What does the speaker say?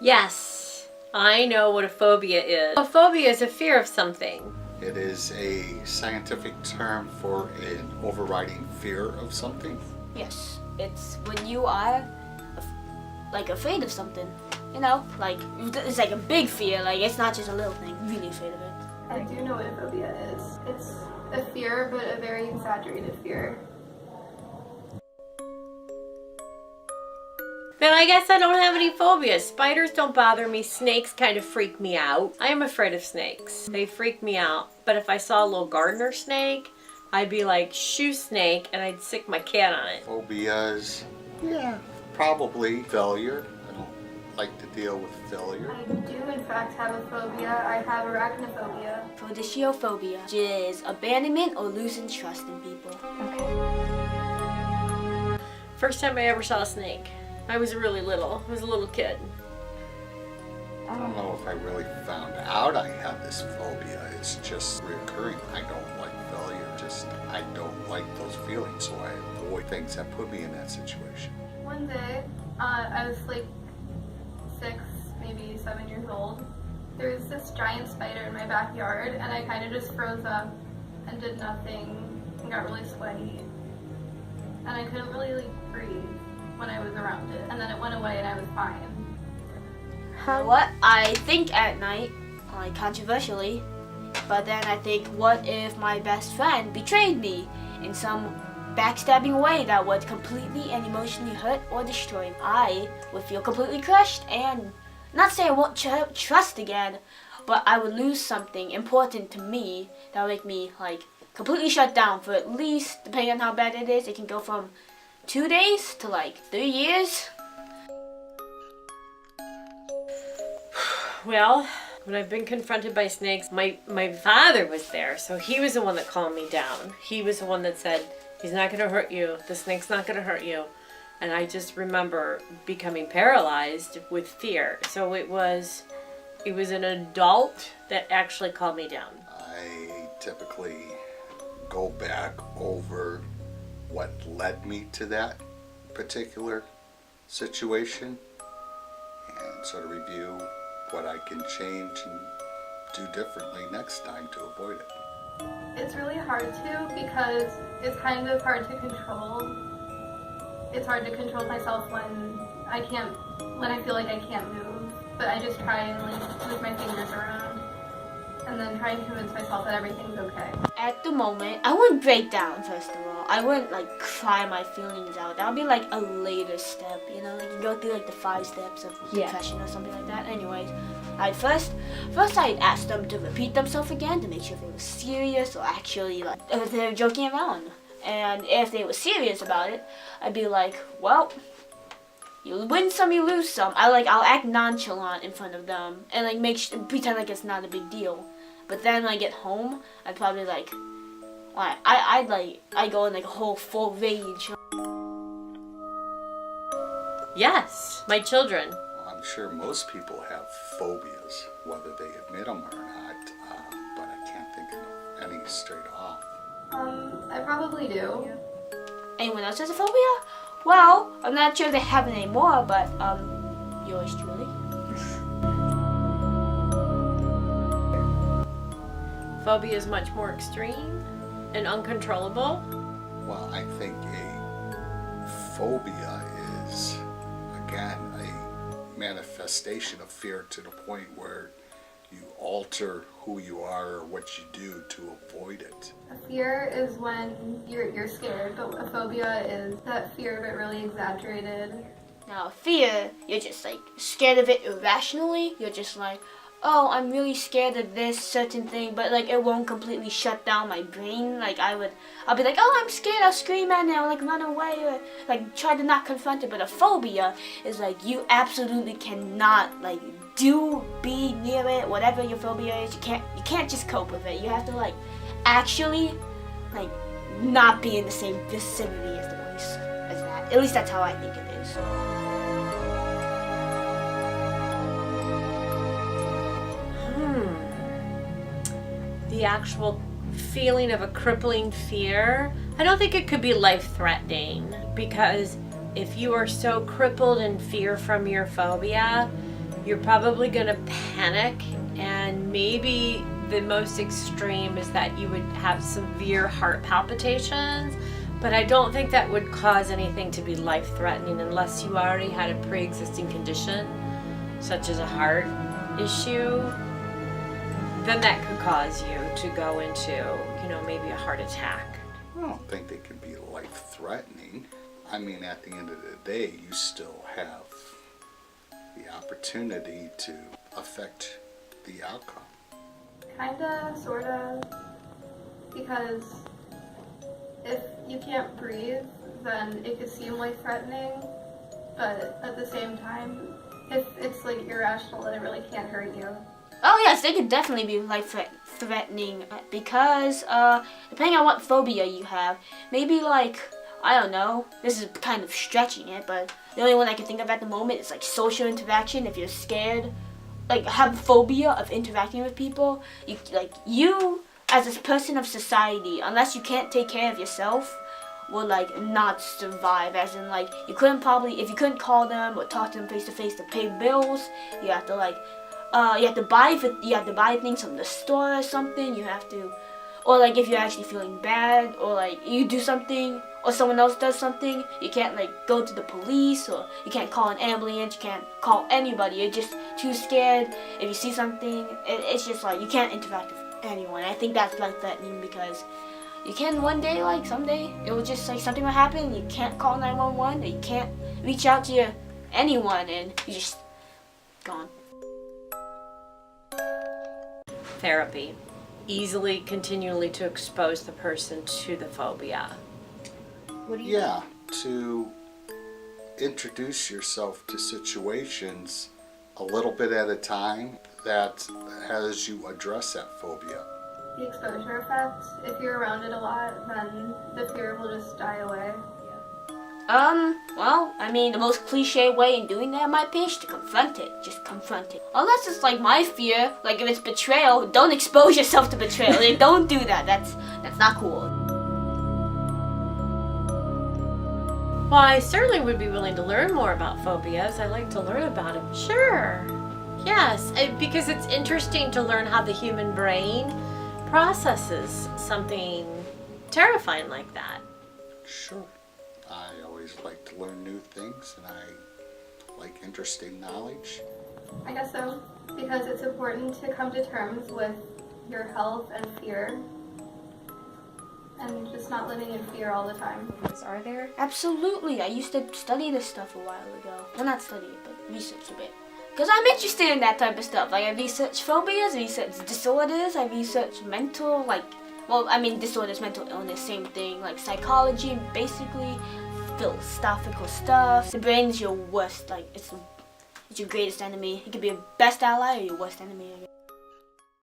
Yes, I know what a phobia is. A phobia is a fear of something. It is a scientific term for an overriding fear of something. Yes, it's when you are like afraid of something. You know, like it's like a big fear. Like it's not just a little thing. Really afraid of it. I do know what a phobia is. It's a fear, but a very exaggerated fear. But I guess I don't have any phobias. Spiders don't bother me. Snakes kind of freak me out. I am afraid of snakes. They freak me out. But if I saw a little gardener snake, I'd be like, shoo snake, and I'd sick my cat on it. Phobias, yeah, probably failure. I don't like to deal with failure. I do in fact have a phobia. I have arachnophobia. Phobia, which is abandonment or losing trust in people. First time I ever saw a snake. I was really little. I was a little kid. I don't know if I really found out I had this phobia. It's just reoccurring. I don't like failure. I don't like those feelings, so I avoid things that put me in that situation. One day, I was like 6, maybe 7 years old. There was this giant spider in my backyard, and I kind of just froze up and did nothing and got really sweaty. And I couldn't really breathe when I was around it, and then it went away and I was fine. What I think at night, like controversially, but then I think, what if my best friend betrayed me in some backstabbing way that would completely and emotionally hurt or destroy me? I would feel completely crushed, and not say I won't trust again, but I would lose something important to me that would make me like completely shut down for at least, depending on how bad it is, it can go from 2 days to like 3 years. Well, when I've been confronted by snakes, my father was there, so he was the one that calmed me down. He was the one that said, he's not going to hurt you. The snake's not going to hurt you. And I just remember becoming paralyzed with fear. So it was an adult that actually calmed me down. I typically go back over what led me to that particular situation and sort of review what I can change and do differently next time to avoid it. It's really hard to, because it's kind of hard to control. It's hard to control myself when I feel like I can't move, but I just try and like move my fingers around and then try and convince myself that everything's okay. At the moment, I wouldn't break down, first of all. I wouldn't like cry my feelings out. That would be like a later step, you know? Like you go through like the 5 steps of depression or something like that. Anyways, first I'd ask them to repeat themselves again to make sure if they were serious or actually like if they were joking around. And if they were serious about it, I'd be like, well, you win some, you lose some. I'll act nonchalant in front of them and like pretend like it's not a big deal. But then when I get home, I'd probably like, I'd go in like a whole full rage. Yes, my children. Well, I'm sure most people have phobias, whether they admit them or not, but I can't think of any straight off. I probably do. Anyone else has a phobia? Well, I'm not sure if they have it anymore, but yours truly. Phobia is much more extreme and uncontrollable. Well, I think a phobia is, again, a manifestation of fear to the point where you alter who you are or what you do to avoid it. A fear is when you're scared, but a phobia is that fear but really exaggerated. Now, fear, you're just like scared of it irrationally. You're just like, oh, I'm really scared of this certain thing, but like it won't completely shut down my brain. Like I'll be like, oh, I'm scared, I'll scream at it, I'll like run away or like try to not confront it. But a phobia is like you absolutely cannot like be near it, whatever your phobia is. You can't just cope with it. You have to like actually like not be in the same vicinity as the place as that. At least that's how I think it is. The actual feeling of a crippling fear, I don't think it could be life-threatening, because if you are so crippled in fear from your phobia, you're probably gonna panic, and maybe the most extreme is that you would have severe heart palpitations, but I don't think that would cause anything to be life-threatening unless you already had a pre-existing condition, such as a heart issue. Then that could cause you to go into, maybe a heart attack. I don't think they can be life-threatening. I mean, at the end of the day, you still have the opportunity to affect the outcome. Kinda, sorta, because if you can't breathe, then it could seem life-threatening, but at the same time, if it's like irrational, then it really can't hurt you. Oh yes, they could definitely be life-threatening because depending on what phobia you have, maybe like, I don't know, this is kind of stretching it, but the only one I can think of at the moment is like social interaction. If you're scared, like have a phobia of interacting with people, you as a person of society, unless you can't take care of yourself, will like not survive. As in like you couldn't probably, if you couldn't call them or talk to them face to face to pay bills, you have to like you have to buy things from the store or something. You have to, or like if you're actually feeling bad, or like you do something or someone else does something, you can't like go to the police, or you can't call an ambulance, you can't call anybody. You're just too scared. If you see something, it's just like you can't interact with anyone. I think that's like threatening because you can one day, like someday, it will just like something will happen and you can't call 911, or you can't reach out to anyone, and you just gone. Therapy. Easily, continually to expose the person to the phobia. What do you Yeah, to introduce yourself to situations a little bit at a time that has you address that phobia. The exposure effect, if you're around it a lot, then the fear will just die away. Well, I mean, the most cliche way in doing that might be is to confront it. Just confront it. Unless it's like my fear, like if it's betrayal, don't expose yourself to betrayal. Like, don't do that. That's not cool. Well, I certainly would be willing to learn more about phobias. I like to learn about them. Sure. Yes, because it's interesting to learn how the human brain processes something terrifying like that. Sure. I always like to learn new things, and I like interesting knowledge. I guess so, because it's important to come to terms with your health and fear, and just not living in fear all the time. Are there? Absolutely. I used to study this stuff a while ago. Well, not study it, but research a bit. Because I'm interested in that type of stuff. Like, I research phobias, I research disorders, I research mental, disorders, mental illness, same thing. Like, psychology, basically, philosophical stuff. The brain is your worst, it's your greatest enemy. It could be your best ally or your worst enemy, I guess.